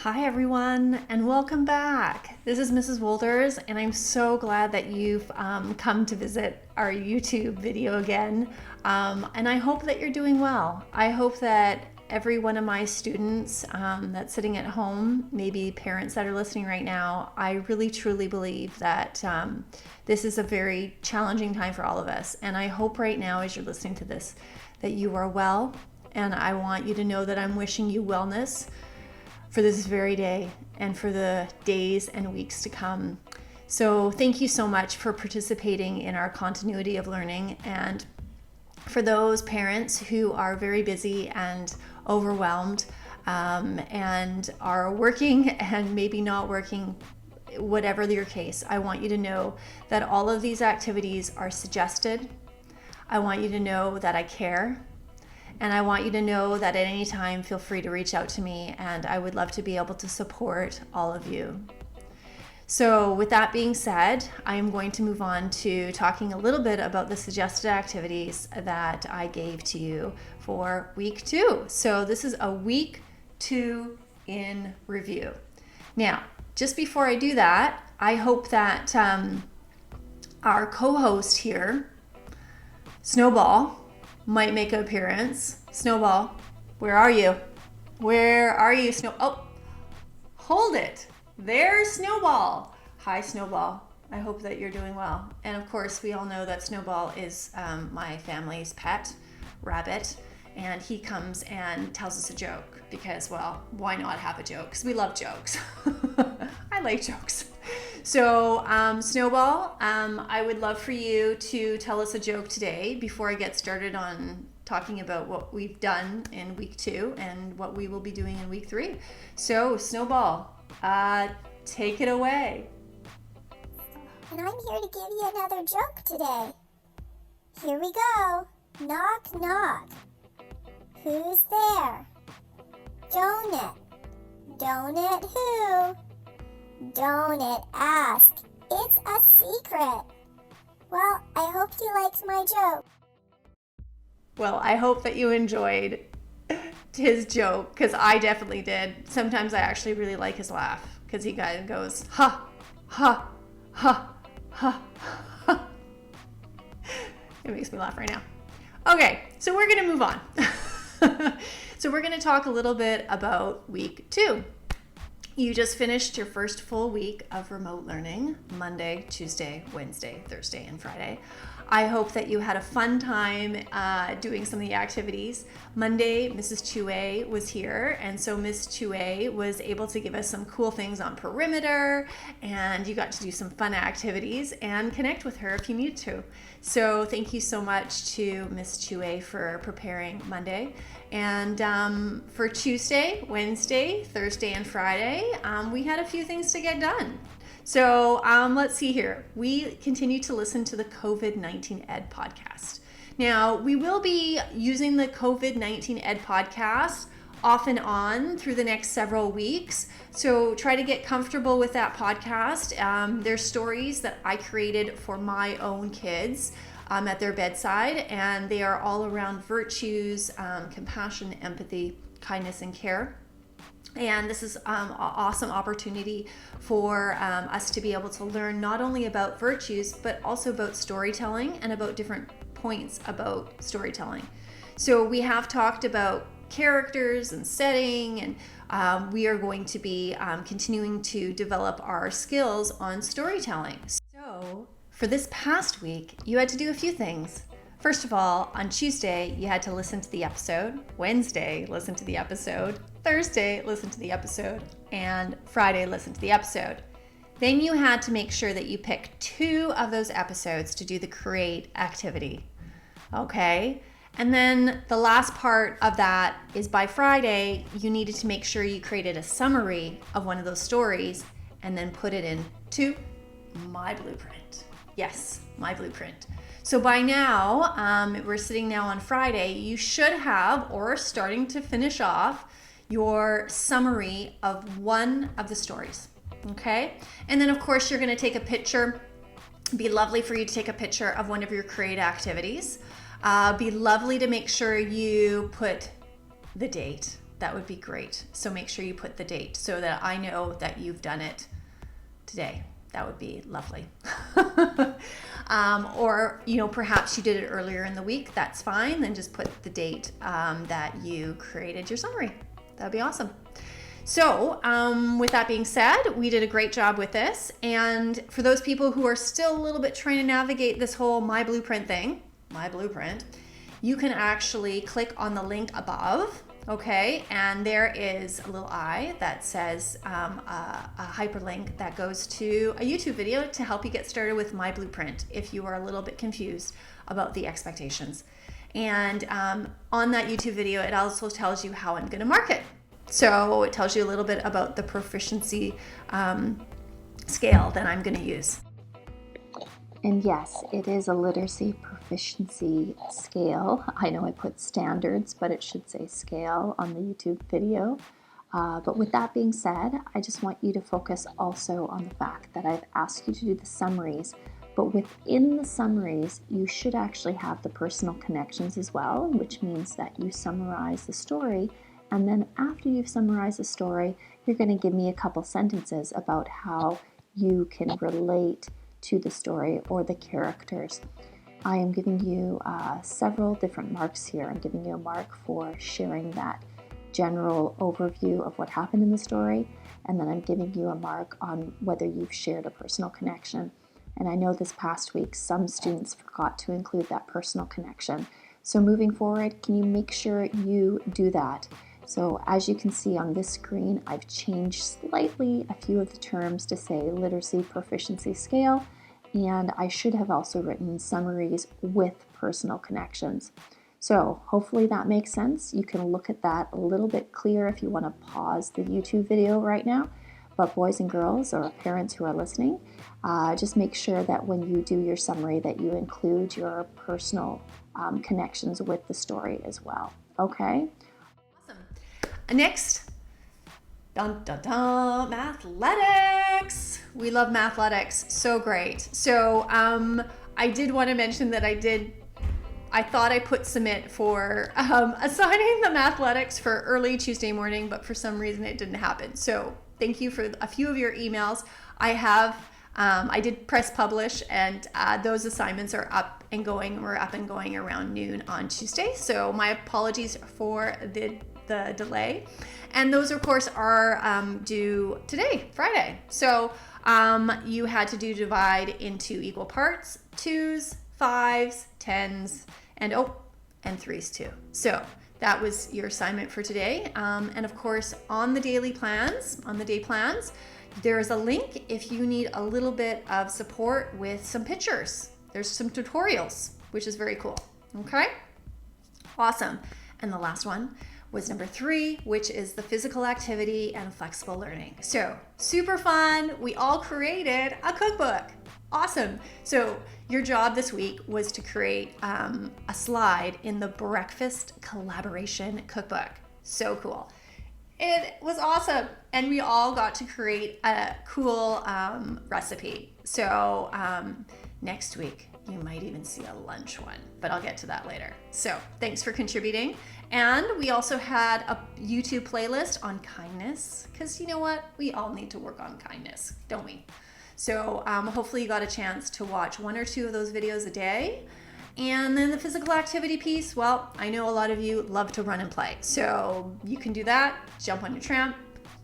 Hi everyone, and welcome back. This is Mrs. Woelders, and I'm so glad that you've come to visit our YouTube video again. And I hope that you're doing well. I hope that every one of my students that's sitting at home, maybe parents that are listening right now, I really truly believe that this is a very challenging time for all of us. And I hope right now, as you're listening to this, that you are well. And I want you to know that I'm wishing you wellness for this very day and for the days and weeks to come. So thank you so much for participating in our continuity of learning. And for those parents who are very busy and overwhelmed and are working and maybe not working, whatever your case, I want you to know that all of these activities are suggested. I want you to know that I care. And I want you to know that at any time, feel free to reach out to me, and I would love to be able to support all of you. So with that being said, I am going to move on to talking a little bit about the suggested activities that I gave to you for week 2. So this is a week 2 in review. Now, just before I do that, I hope that our co-host here, Snowball, might make an appearance. Snowball, where are you? Where are you, Oh, hold it. There's Snowball. Hi, Snowball. I hope that you're doing well. And of course, we all know that Snowball is my family's pet rabbit. And he comes and tells us a joke because, well, why not have a joke? Because we love jokes. I like jokes. So, Snowball, I would love for you to tell us a joke today before I get started on talking about what we've done in week 2 and what we will be doing in week 3. So, Snowball, take it away. And I'm here to give you another joke today. Here we go. Knock, knock. Who's there? Donut. Donut who? Don't ask. It's a secret. Well, I hope you liked my joke. Well, I hope that you enjoyed his joke, because I definitely did. Sometimes I actually really like his laugh, because he kind of goes, ha, ha, ha, ha, ha. It makes me laugh right now. Okay, so we're going to move on. So we're going to talk a little bit about week 2. You just finished your first full week of remote learning, Monday, Tuesday, Wednesday, Thursday, and Friday. I hope that you had a fun time doing some of the activities. Monday, Mrs. Chue was here, and so Miss Chue was able to give us some cool things on perimeter, and you got to do some fun activities and connect with her if you need to. So thank you so much to Miss Chue for preparing Monday. And for Tuesday, Wednesday, Thursday, and Friday, we had a few things to get done. So let's see here. We continue to listen to the COVID-19 Ed podcast. Now, we will be using the COVID-19 Ed podcast off and on through the next several weeks. So try to get comfortable with that podcast. There's stories that I created for my own kids at their bedside, and they are all around virtues, compassion, empathy, kindness, and care. And this is an awesome opportunity for us to be able to learn not only about virtues, but also about storytelling and about different points about storytelling. So we have talked about characters and setting, and we are going to be continuing to develop our skills on storytelling. So for this past week, you had to do a few things. First of all, on Tuesday, you had to listen to the episode. Wednesday, listen to the episode. Thursday, listen to the episode. And Friday, listen to the episode. Then you had to make sure that you pick 2 of those episodes to do the create activity. Okay? And then the last part of that is by Friday, you needed to make sure you created a summary of one of those stories and then put it into my blueprint. Yes, my blueprint. So by now, we're sitting now on Friday, you should have, or starting to finish off, your summary of one of the stories, okay? And then of course, you're gonna take a picture. It'd be lovely for you to take a picture of one of your create activities. Be lovely to make sure you put the date, That would be great. So make sure you put the date so that I know that you've done it today. That would be lovely. Or, perhaps you did it earlier in the week. That's fine. Then just put the date that you created your summary. That'd be awesome. So with that being said, we did a great job with this. And for those people who are still a little bit trying to navigate this whole My Blueprint thing, My Blueprint, you can actually click on the link above. Okay, and there is a little eye that says a hyperlink that goes to a YouTube video to help you get started with My Blueprint if you are a little bit confused about the expectations. And on that YouTube video, it also tells you how I'm going to mark it. So it tells you a little bit about the proficiency scale that I'm going to use. And yes, it is a literacy proficiency scale. I know I put standards, but it should say scale on the YouTube video. But with that being said, I just want you to focus also on the fact that I've asked you to do the summaries, but within the summaries, you should actually have the personal connections as well, which means that you summarize the story. And then after you've summarized the story, you're going to give me a couple sentences about how you can relate to the story or the characters. I am giving you several different marks here. I'm giving you a mark for sharing that general overview of what happened in the story, and then I'm giving you a mark on whether you've shared a personal connection. And I know this past week some students forgot to include that personal connection. So moving forward, can you make sure you do that? So as you can see on this screen, I've changed slightly a few of the terms to say literacy proficiency scale, and I should have also written summaries with personal connections. So hopefully that makes sense. You can look at that a little bit clearer if you want to pause the YouTube video right now. But boys and girls or parents who are listening, just make sure that when you do your summary that you include your personal connections with the story as well. Okay? Next, dun, dun, dun, mathletics. We love mathletics, so great. So I did want to mention that I thought I put submit for assigning the mathletics for early Tuesday morning, but for some reason it didn't happen. So thank you for a few of your emails. I did press publish, and those assignments are up and going. We're up and going around noon on Tuesday. So my apologies for the delay. And those, of course, are due today, Friday. So you had to divide into equal parts, 2s, 5s, 10s, and 3s too. So that was your assignment for today. And of course, on the day plans, there's a link if you need a little bit of support with some pictures. There's some tutorials, which is very cool. Okay? Awesome. And the last one was number 3, which is the physical activity and flexible learning. So super fun. We all created a cookbook. Awesome. So your job this week was to create a slide in the breakfast collaboration cookbook. So cool. It was awesome. And we all got to create a cool recipe. So next week, you might even see a lunch one, but I'll get to that later. So thanks for contributing. And we also had a YouTube playlist on kindness, because you know what? We all need to work on kindness, don't we? So hopefully you got a chance to watch 1 or 2 of those videos a day. And then the physical activity piece, well, I know a lot of you love to run and play. So you can do that, jump on your tramp,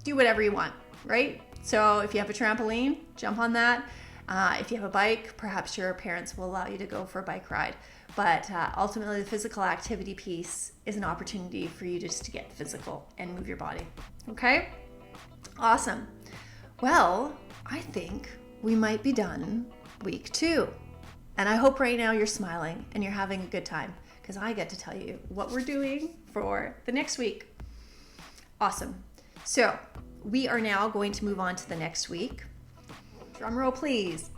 do whatever you want, right? So if you have a trampoline, jump on that. If you have a bike, perhaps your parents will allow you to go for a bike ride. But ultimately, the physical activity piece is an opportunity for you just to get physical and move your body. Okay? Awesome. Well, I think we might be done week 2. And I hope right now you're smiling and you're having a good time, because I get to tell you what we're doing for the next week. Awesome. So we are now going to move on to the next week. Drum roll, please.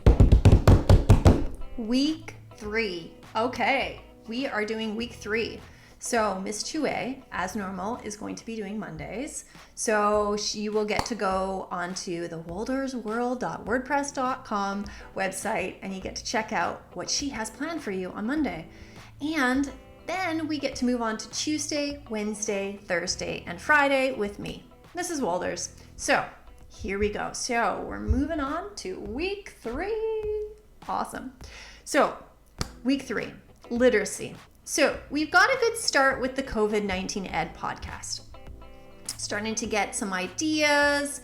Week 3. Okay, we are doing week 3. So Miss Chue, as normal, is going to be doing Mondays. So you will get to go onto the woeldersworld.wordpress.com website, and you get to check out what she has planned for you on Monday. And then we get to move on to Tuesday, Wednesday, Thursday, and Friday with me. This is Woelders. So here we go. So we're moving on to week 3. Awesome. So week 3, literacy. So we've got a good start with the COVID-19 Ed podcast. Starting to get some ideas,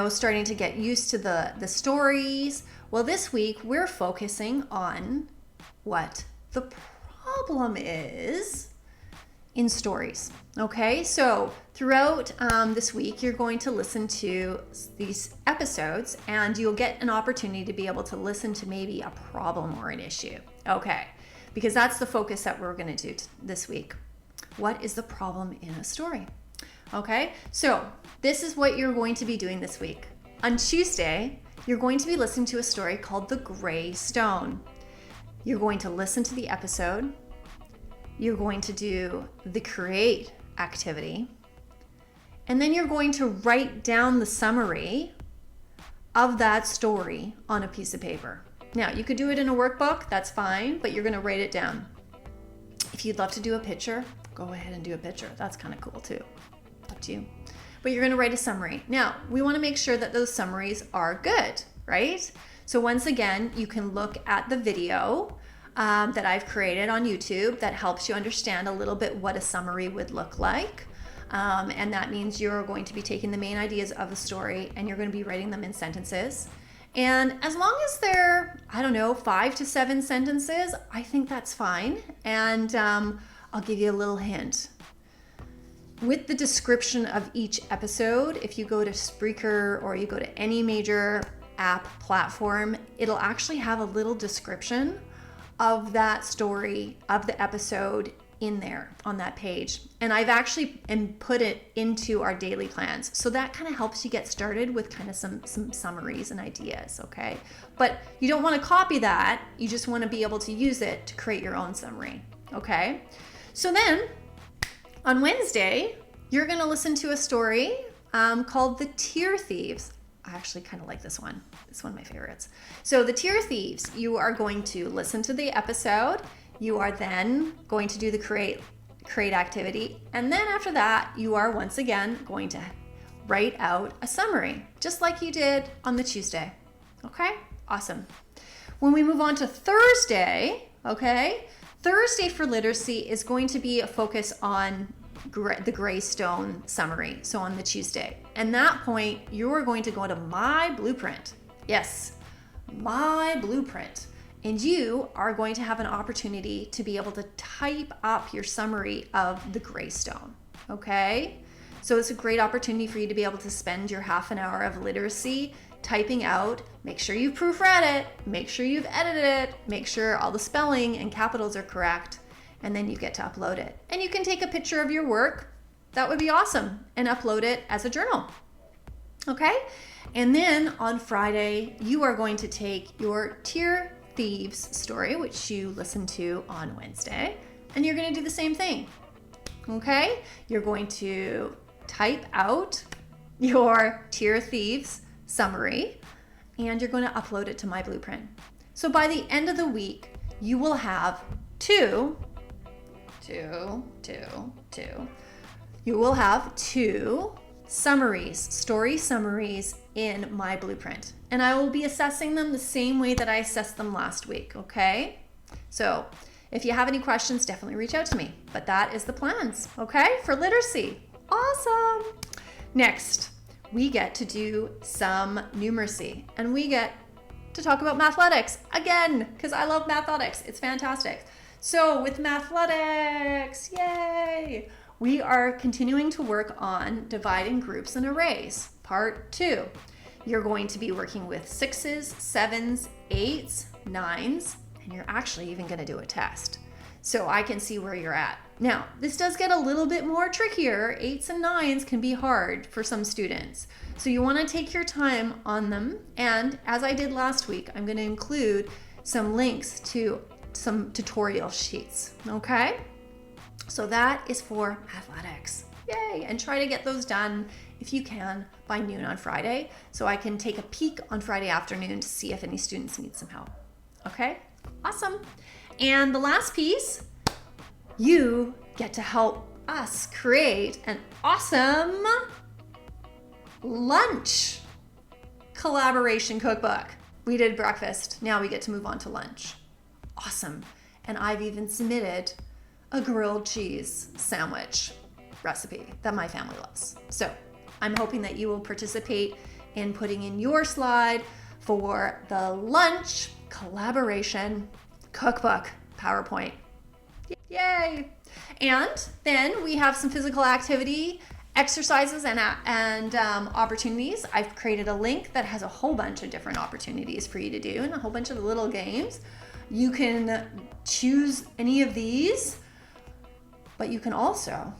starting to get used to the stories. Well, this week we're focusing on what the problem is in stories. Okay, so throughout this week, you're going to listen to these episodes and you'll get an opportunity to be able to listen to maybe a problem or an issue. Okay, because that's the focus that we're going to do this week. What is the problem in a story? Okay, so this is what you're going to be doing this week. On Tuesday, you're going to be listening to a story called The Gray Stone. You're going to listen to the episode. You're going to do the create activity. And then you're going to write down the summary of that story on a piece of paper. Now, you could do it in a workbook, that's fine, but you're going to write it down. If you'd love to do a picture, go ahead and do a picture. That's kind of cool too. Up to you. But you're going to write a summary. Now, we want to make sure that those summaries are good, right? So once again, you can look at the video that I've created on YouTube that helps you understand a little bit what a summary would look like. And that means you're going to be taking the main ideas of the story and you're going to be writing them in sentences. And as long as they're, 5 to 7 sentences, I think that's fine. And I'll give you a little hint. With the description of each episode, if you go to Spreaker or you go to any major app platform, it'll actually have a little description of that story, of the episode in there on that page. And I've actually put it into our daily plans. So that kind of helps you get started with kind of some summaries and ideas, okay? But you don't want to copy that. You just want to be able to use it to create your own summary, okay? So then on Wednesday, you're going to listen to a story called The Tear Thieves. I actually kind of like this one. It's one of my favorites. So The Tear Thieves, you are going to listen to the episode. You are then going to do the create activity. And then after that, you are once again going to write out a summary, just like you did on the Tuesday. Okay? Awesome. When we move on to Thursday, okay? Thursday for literacy is going to be a focus on the Gray Stone summary, so on the Tuesday. And that point, you are going to go to My Blueprint. Yes, My Blueprint. And you are going to have an opportunity to be able to type up your summary of the Gray Stone, okay? So it's a great opportunity for you to be able to spend your half an hour of literacy typing out. Make sure you've proofread it, make sure you've edited it, make sure all the spelling and capitals are correct, and then you get to upload it. And you can take a picture of your work, that would be awesome, and upload it as a journal, okay? And then on Friday, you are going to take your Tear Thieves story, which you listened to on Wednesday, and you're going to do the same thing, okay? You're going to type out your Tear Thieves summary, and you're going to upload it to My Blueprint. So by the end of the week, you will have two summaries, story summaries in My Blueprint. And I will be assessing them the same way that I assessed them last week, okay? So if you have any questions, definitely reach out to me. But that is the plans, okay, for literacy. Awesome. Next, we get to do some numeracy, and we get to talk about mathletics again, because I love mathletics. It's fantastic. So with mathletics, yay! We are continuing to work on dividing groups and arrays, part 2. You're going to be working with 6s, 7s, 8s, 9s, and you're actually even going to do a test. So I can see where you're at. Now, this does get a little bit more trickier. 8s and 9s can be hard for some students. So you want to take your time on them. And as I did last week, I'm going to include some links to some tutorial sheets, okay? So that is for athletics. Yay! And try to get those done, if you can, by noon on Friday, so I can take a peek on Friday afternoon to see if any students need some help. Okay? Awesome. And the last piece, you get to help us create an awesome lunch collaboration cookbook. We did breakfast. Now we get to move on to lunch. Awesome. And I've even submitted a grilled cheese sandwich recipe that my family loves. So I'm hoping that you will participate in putting in your slide for the lunch collaboration cookbook PowerPoint. Yay! And then we have some physical activity exercises and opportunities. I've created a link that has a whole bunch of different opportunities for you to do and a whole bunch of little games. You can choose any of these, but you can also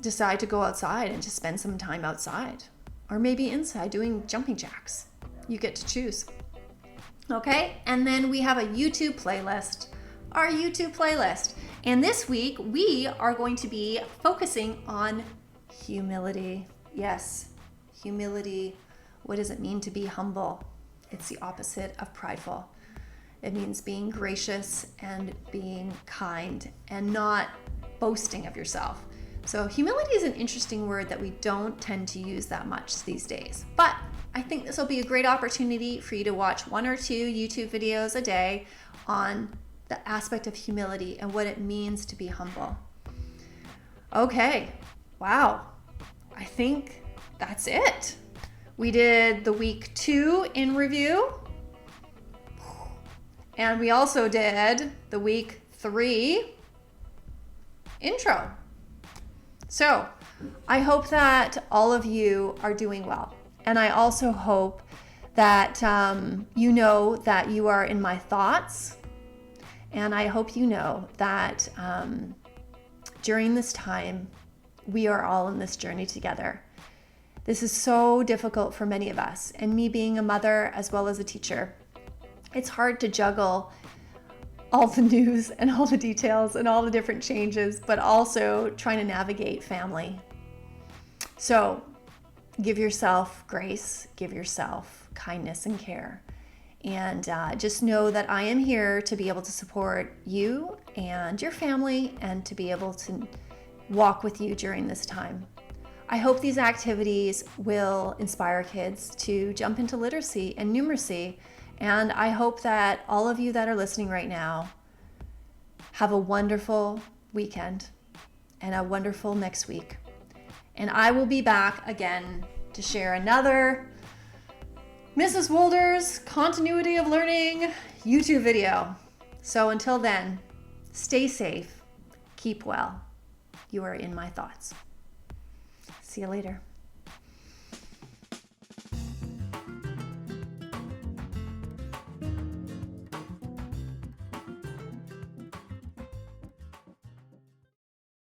decide to go outside and just spend some time outside, or maybe inside doing jumping jacks. You get to choose. Okay, and then we have a YouTube playlist, our YouTube playlist. And this week we are going to be focusing on humility. Yes, humility. What does it mean to be humble? It's the opposite of prideful. It means being gracious and being kind and not boasting of yourself. So humility is an interesting word that we don't tend to use that much these days. But I think this will be a great opportunity for you to watch 1 or 2 YouTube videos a day on the aspect of humility and what it means to be humble. Okay, wow. I think that's it. We did the week 2 in review. And we also did the week 3 intro. So I hope that all of you are doing well. And I also hope that you know that you are in my thoughts. And I hope you know that during this time, we are all in this journey together. This is so difficult for many of us. And me being a mother as well as a teacher, it's hard to juggle all the news and all the details and all the different changes, but also trying to navigate family. So give yourself grace, give yourself kindness and care. And just know that I am here to be able to support you and your family and to be able to walk with you during this time. I hope these activities will inspire kids to jump into literacy and numeracy. And I hope that all of you that are listening right now have a wonderful weekend and a wonderful next week. And I will be back again to share another Mrs. Woelders Continuity of Learning YouTube video. So until then, stay safe, keep well. You are in my thoughts. See you later.